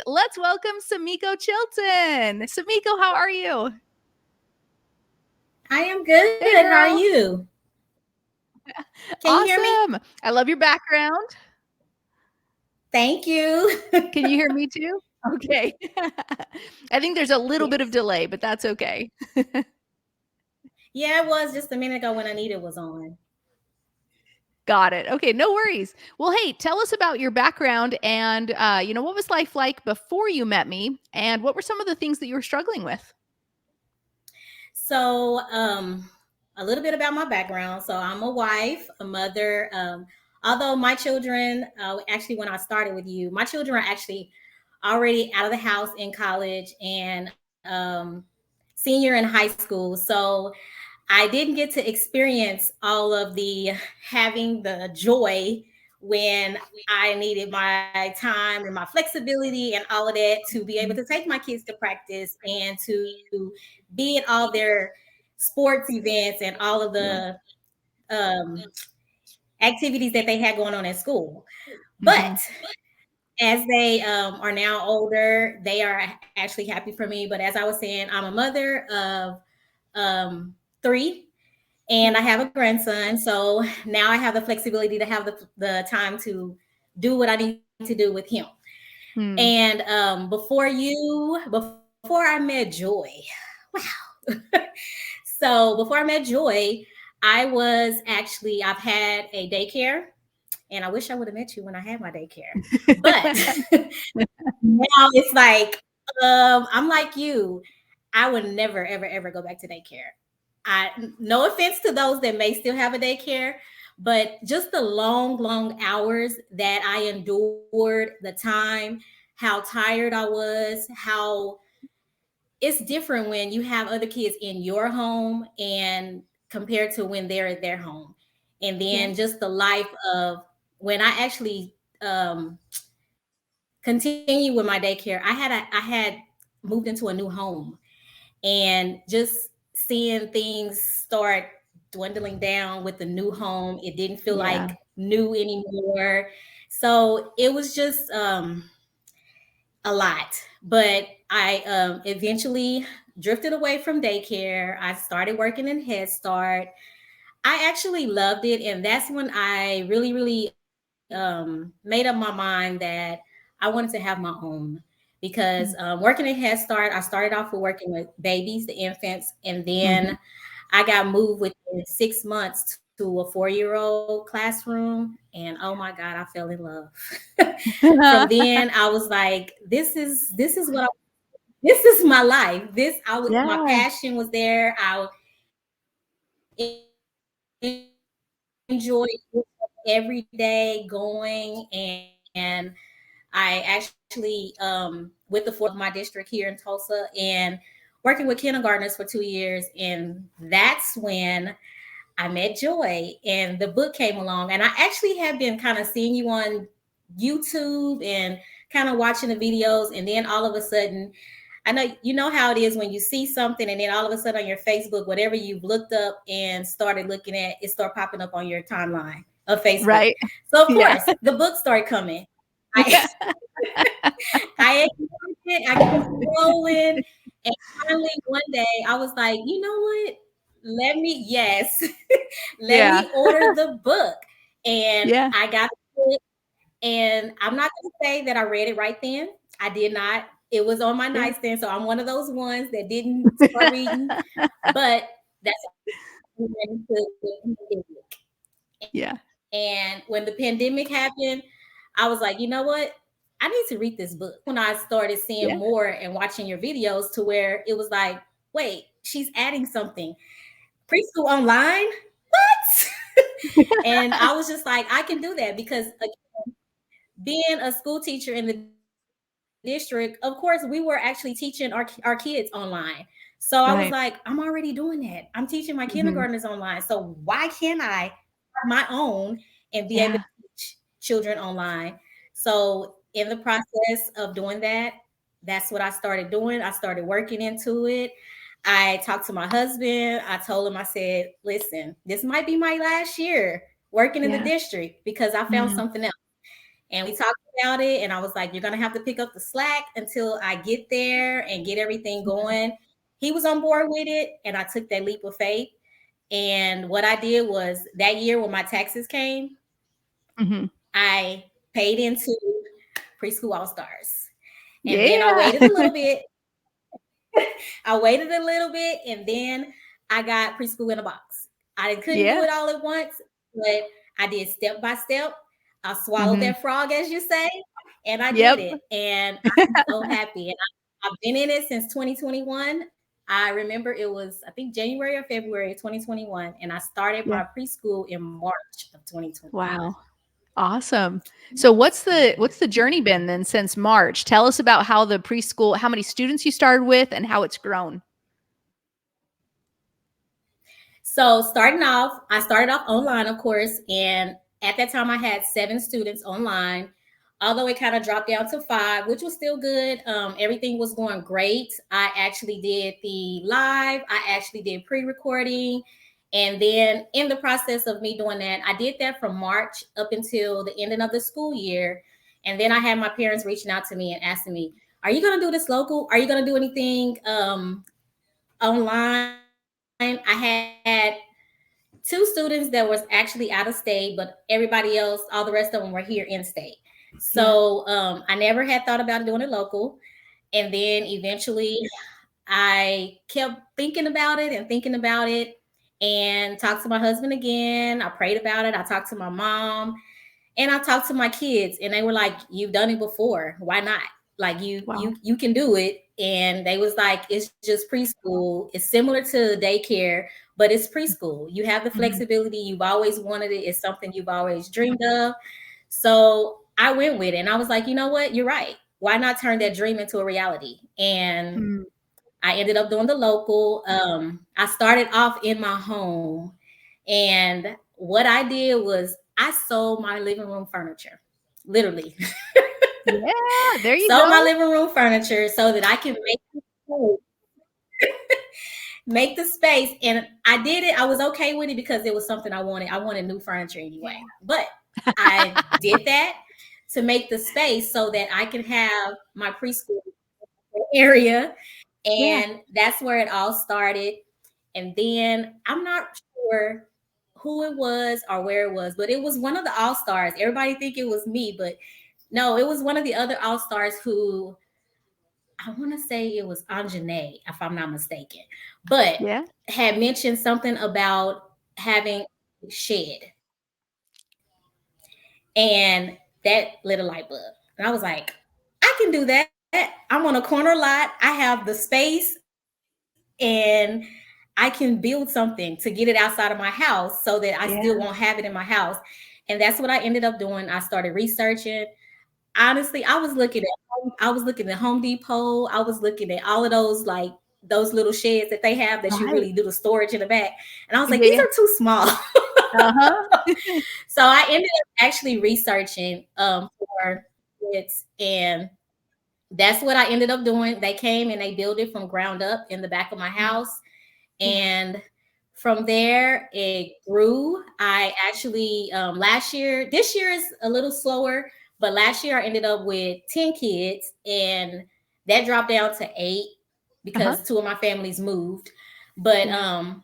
Let's welcome Samico Chilton. Samico, how are you? I am good. Hey, How are girl. you? Can you hear me? Awesome. I love your background. Thank you. Can you hear me too? Okay. I think there's a little bit of Yes. delay, but that's okay. Yeah, it was just a minute ago when Anita was on. Got it. Okay, no worries. Well, hey, tell us about your background and what was life like before you met me and what were some of the things that you were struggling with? So, a little bit about my background. So, I'm a wife, a mother. Although my children, actually, when I started with you, my children are actually already out of the house in college and senior in high school. So, I didn't get to experience all of the having the joy when I needed my time and my flexibility and all of that to be able to take my kids to practice and to be at all their sports events and all of the um, activities that they had going on at school. Mm-hmm. But as they are now older, they are actually happy for me. But as I was saying, I'm a mother of three and I have a grandson. So now I have the flexibility to have the time to do what I need to do with him. Hmm. And before I met Joy, wow. So before I met Joy, I was actually, I've had a daycare, and I wish I would have met you when I had my daycare. But now it's like, I'm like you. I would never, ever, ever go back to daycare. I no offense to those that may still have a daycare, but just the long, long hours that I endured, the time, how tired I was, how it's different when you have other kids in your home and compared to when they're at their home. And Yeah. then just the life of when I actually continue with my daycare, I had moved into a new home and just seeing things start dwindling down with the new home. It didn't feel Yeah. like new anymore. So it was just a lot. But I eventually drifted away from daycare. I started working in Head Start. I actually loved it. And that's when I really, really made up my mind that I wanted to have my own because working at Head Start, I started off with working with babies, the infants, and then Mm-hmm. I got moved within 6 months to a 4-year-old classroom. And oh my God, I fell in love. From then, I was like, this is what this is my life. This I was my Yeah. passion was there. I enjoyed every day going, and I actually with the fourth of my district here in Tulsa and working with kindergartners for 2 years, and that's when I met Joy and the book came along. And I actually have been kind of seeing you on YouTube and kind of watching the videos. And then all of a sudden, I know you know how it is when you see something and then all of a sudden on your Facebook, whatever you've looked up and started looking at, it start popping up on your timeline of Facebook. Right. So of Yeah. course, the book started coming. I Yeah. I ignored it. I kept scrolling, and finally one day I was like, you know what? Let me yes, let Yeah. me order the book, and Yeah. I got the book. And I'm not going to say that I read it right then. I did not. It was on my Yeah. nightstand, so I'm one of those ones that didn't start reading. But that's when we went into the pandemic. Yeah. And when the pandemic happened, I was like, you know what? I need to read this book. When I started seeing Yeah. more and watching your videos to where it was like, wait, she's adding something. Preschool online? What? And I was just like, I can do that because being a school teacher in the district, of course, we were actually teaching our kids online. So I was like, I'm Right. already doing that. I'm teaching my kindergartners Mhm. online. So why can't I have my own and be able to Yeah. teach children online? So in the process of doing that, that's what I started doing. I started working into it. I talked to my husband. I told him, I said, listen, this might be my last year working in the Yeah. district because I found Mm. something else. and we talked about it. And I was like, "You're gonna have to pick up the slack until I get there and get everything Mhm. going." He was on board with it, and I took that leap of faith. And what I did was that year when my taxes came, Mhm. I paid into Preschool All Stars. And then I Yeah. waited a little bit. I waited a little bit, and then I got Preschool in a box. I couldn't do Yeah. it all at once, but I did step by step. I swallowed Mhm. that frog, as you say, and I did Yep. it. And I'm so happy. And I've been in it since 2021. I remember it was, I think, January or February 2021. And I started Yeah. my preschool in March of 2021. Wow. Awesome. So what's the journey been then since March? Tell us about how the preschool how many students you started with and how it's grown. So I started off online, of course, and at that time I had 7 students online. Although it kind of dropped down to 5, which was still good. Everything was going great. I actually did the live. I actually did pre-recording, and then in the process of me doing that, I did that from March up until the ending of the school year. And then I had my parents reaching out to me and asking me, "Are you going to do this local? Are you going to do anything online?" I had 2 students that was actually out of state, but everybody else, all the rest of them were here in state. Yeah. So I never had thought about doing it local. And then eventually I kept thinking about it and thinking about it and talked to my husband again. I prayed about it. I talked to my mom and I talked to my kids and they were like, "You've done it before. Why not? Like Wow. you can do it." And they was like, "It's just preschool. It's similar to daycare, but it's preschool. You have the Mhm. flexibility. You've always wanted it. It's something you've always dreamed of." So I went with it and I was like, "You know what? You're right. Why not turn that dream into a reality?" And Mm. I ended up doing the local. I started off in my home, and what I did was I sold my living room furniture, literally. Yeah, there you Sold my go. living room furniture so that I can make the space. And I did it. I was okay with it because it was something I wanted. I wanted new furniture anyway. Yeah. But I did that to make the space so that I can have my preschool area. Yeah. And that's where it all started. And then I'm not sure who it was or where it was, but it was one of the all stars. Everybody think it was me, but no, it was one of the other all stars who I want to say it was Anjanae, if I'm not mistaken, but Yeah. had mentioned something about having a shed, and that lit a light bulb. And I was like, I can do that. I'm on a corner lot. I have the space and I can build something to get it outside of my house so that I still won't Yeah. have it in my house. And that's what I ended up doing. I started researching. Honestly, I was looking at Home Depot. I was looking at all of those like those little sheds that they have that you Right. really do the storage in the back. And I was like, Yeah, these yeah. are too small. Uh-huh. So I ended up actually researching for kids, and that's what I ended up doing. They came and they built it from ground up in the back of my Yeah. house. Yeah. And from there, it grew. I actually, this year is a little slower, but last year I ended up with 10 kids, and that dropped down to 8 Uh-huh. because 2 of my families moved. But Yeah.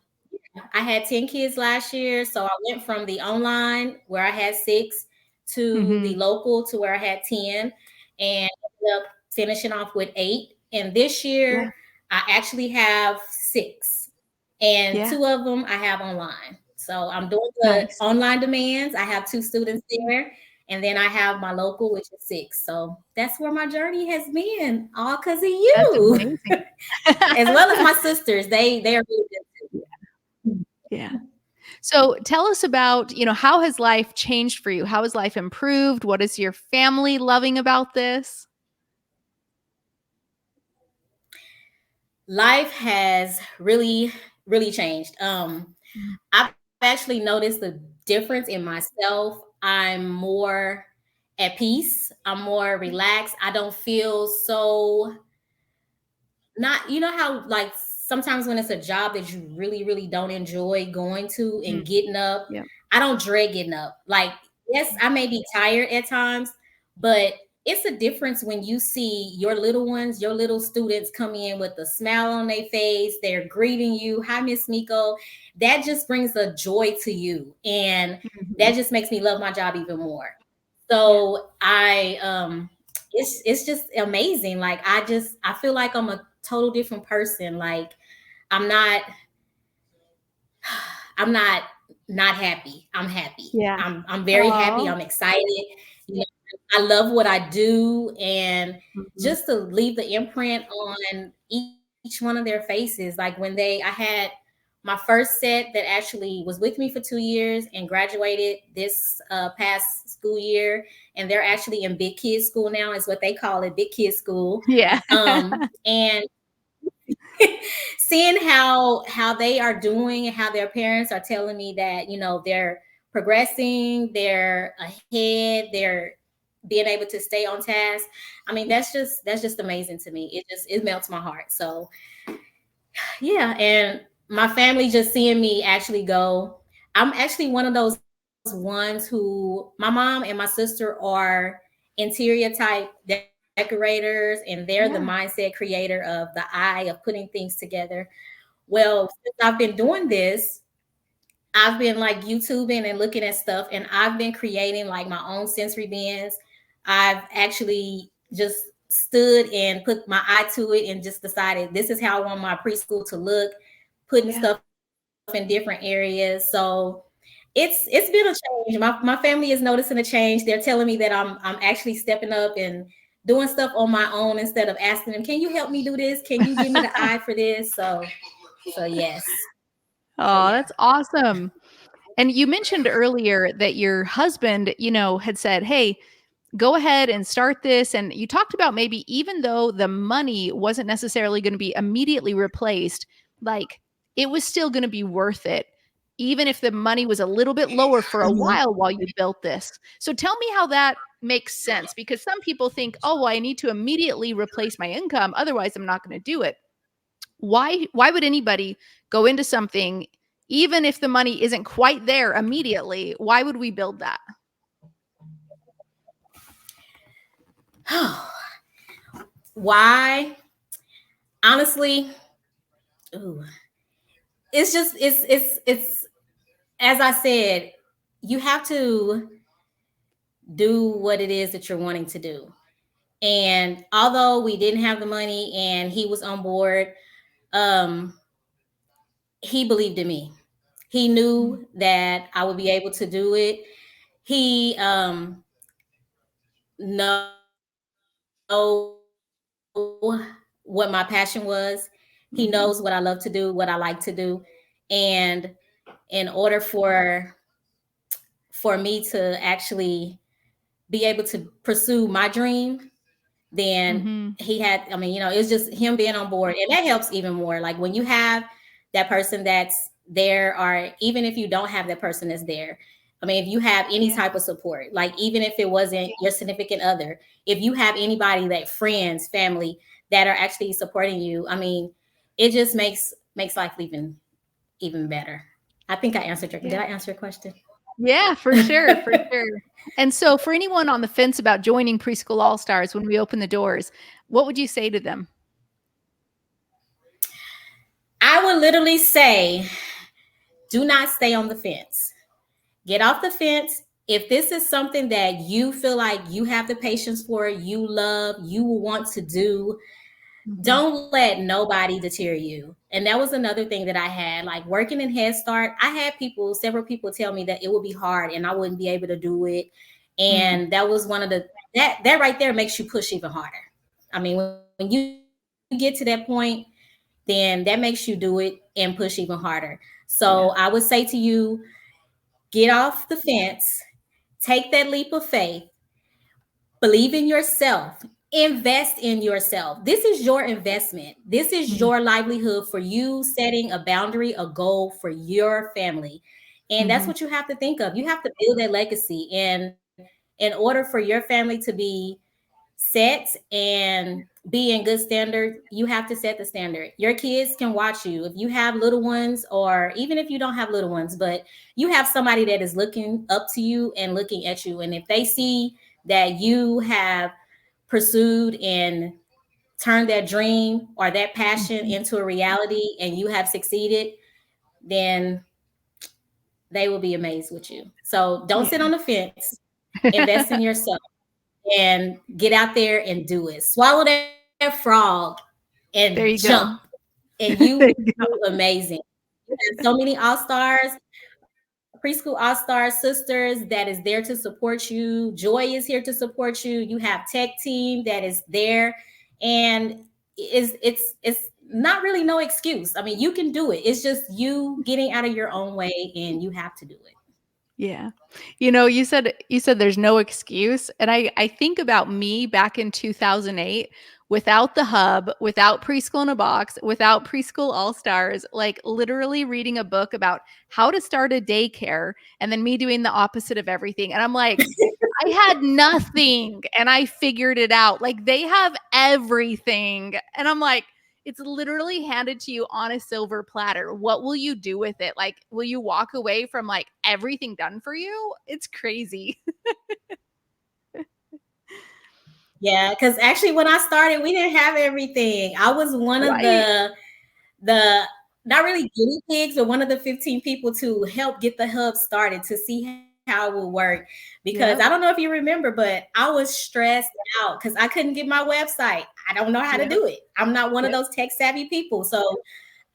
I had 10 kids last year. So I went from the online where I had 6 to the Mhm. local to where I had 10 and ended up finishing off with 8. And this Yeah. year I actually have 6 and Yeah. 2 of them I have online. So I'm doing the Nice. online demands. I have 2 students there. And then I have my local, which is 6. So that's where my journey has been, all because of That's you, amazing. as well as my sisters. They are really Yeah. good Yeah. So tell us about, how has life changed for you? How has life improved? What is your family loving about this? life has really, really changed. Mm. I've actually noticed the difference in myself. I'm more at peace. I'm more Yeah. relaxed. I don't feel so not, you know how like sometimes when it's a job that you really, really don't enjoy going to Mm. and getting up, Yep. I don't dread getting up. Like, yes, Yeah. I may be tired at times, But it's a difference when you see your little ones, your little students come in with a smile on their face. They're greeting you. Hi, Miss Miko. That just brings a joy to you. And that Mhm. just makes me love my job even more. Yeah. So it's just amazing. Like I feel like I'm a total different person. Like I'm not I'm not happy. I'm happy. Yeah. I'm very happy. Oh. I'm excited. You know, I love what I do, and Mhm. just to leave the imprint on each one of their faces. Like I had my first set that actually was with me for 2 years and graduated this past school year, and they're actually in big kids school now, is what they call it, big kids school. Yeah. And seeing how they are doing and how their parents are telling me that they're progressing, they're ahead, they're being able to stay on task. I mean, Yeah. that's just amazing to me. It melts my heart. So yeah, and my family just seeing me actually go. I'm actually one of those ones who my mom and my sister are interior type decorators, and they're the Yeah. mindset creator of the eye of putting things together. Well, since I've been doing this, I've been like YouTubing and looking at stuff, and I've been creating like my own sensory bands. I've actually just stood and put my eye to it and just decided this is how I want my preschool to look, putting Yeah. stuff in different areas. So it's been a change. My family is noticing a change. They're telling me that I'm actually stepping up and doing stuff on my own instead of asking them, "Can you help me do this? Can you give me the eye for this?" So yes. So Oh, yeah. that's awesome. And you mentioned earlier that your husband, had said, "Hey, go ahead and start this." And you talked about maybe even though the money wasn't necessarily going to be immediately replaced, like it was still going to be worth it, even if the money was a little bit lower for a Mhm. while you built this. So tell me how that makes sense, because some people think, oh, well, I need to immediately replace my income. Otherwise, I'm not going to do it. Why would anybody go into something even if the money isn't quite there immediately? Why would we build that? Why? Honestly, ooh, it's just it's as I said, you have to do what it is that you're wanting to do. And although we didn't have the money and he was on board, um, he believed in me. He Mm. knew that I would be able to do it. He know what my passion was. He knows what Mhm. I love to do, what I like to do. And in order for me to actually be able to pursue my dream, then Mhm. he had, I mean, it's just him being on board. And that helps even more. Like when you have that person that's there, or even if you don't have that person that's there, I mean, if you have any Yeah. type of support, like even if it wasn't your significant other, if you have anybody, that friends, family, that are actually supporting you, I mean, it just makes life even better. I think I answered your, did Yeah. I answer your question? Yeah, for sure, for sure. And so for anyone on the fence about joining Preschool All-Stars when we open the doors, what would you say to them? I would literally say, do not stay on the fence. Get off the fence. If this is something that you feel like you have the patience for, you love, you will want to do, Mhm. don't let nobody deter you. And that was another thing that I had. Like working in Head Start, I had several people tell me that it would be hard and I wouldn't be able to do it. Mm. And that was one of the, that right there makes you push even harder. I mean, when you get to that point, then that makes you do it and push even harder. So I would Yeah. say to you, get off the fence, take that leap of faith, believe in yourself, invest in yourself. This is your investment. This is Mm. your livelihood for you, setting a boundary, a goal for your family. And that's Mhm. what you have to think of. You have to build that legacy. And in order for your family to be set and be in good standard, you have to set the standard. Your kids can watch you. If you have little ones, or even if you don't have little ones, but you have somebody that is looking up to you and looking at you. And if they see that you have pursued and turned that dream or that passion Mhm. into a reality and you have succeeded, then they will be amazed with you. So don't Yeah. sit on the fence, invest in yourself and get out there and do it. Swallow that frog and There you jump, go. and you will There you do amazing. You have so many all stars, preschool all star sisters that is there to support you. Joy is here to support you. You have tech team that is there, and it's not really no excuse. I mean, you can do it. It's just you getting out of your own way, and you have to do it. Yeah. You said there's no excuse, and I think about me back in 2008 without the hub, without Preschool in a Box, without Preschool All-Stars, like literally reading a book about how to start a daycare and then me doing the opposite of everything. And I'm like, I had nothing and I figured it out. Like they have everything. And I'm like, it's literally handed to you on a silver platter. What will you do with it? Like, will you walk away from like everything done for you? It's crazy. Yeah, because actually when I started, we didn't have everything. I was one of Right. the not really guinea pigs, but one of the 15 people to help get the hub started to see how it would work. Because I don't Yep. know if you remember, but I was stressed out because I couldn't get my website. I don't know how to Yep. do it. I'm not one of Yep. those tech savvy people. So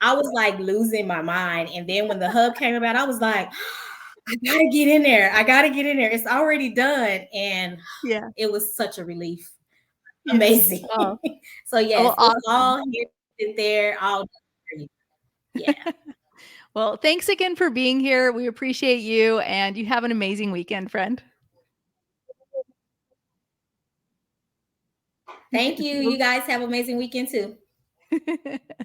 I was like losing my mind. And then when the hub came about, I was like, I gotta get in there. I gotta get in there. It's already done. And Yeah. it was such a relief. Yeah. Amazing. Oh, So yes, oh, it's awesome. all here and there, all done for you. Yeah. Well, thanks again for being here. We appreciate you, and you have an amazing weekend, friend. Thank you. You guys have an amazing weekend too.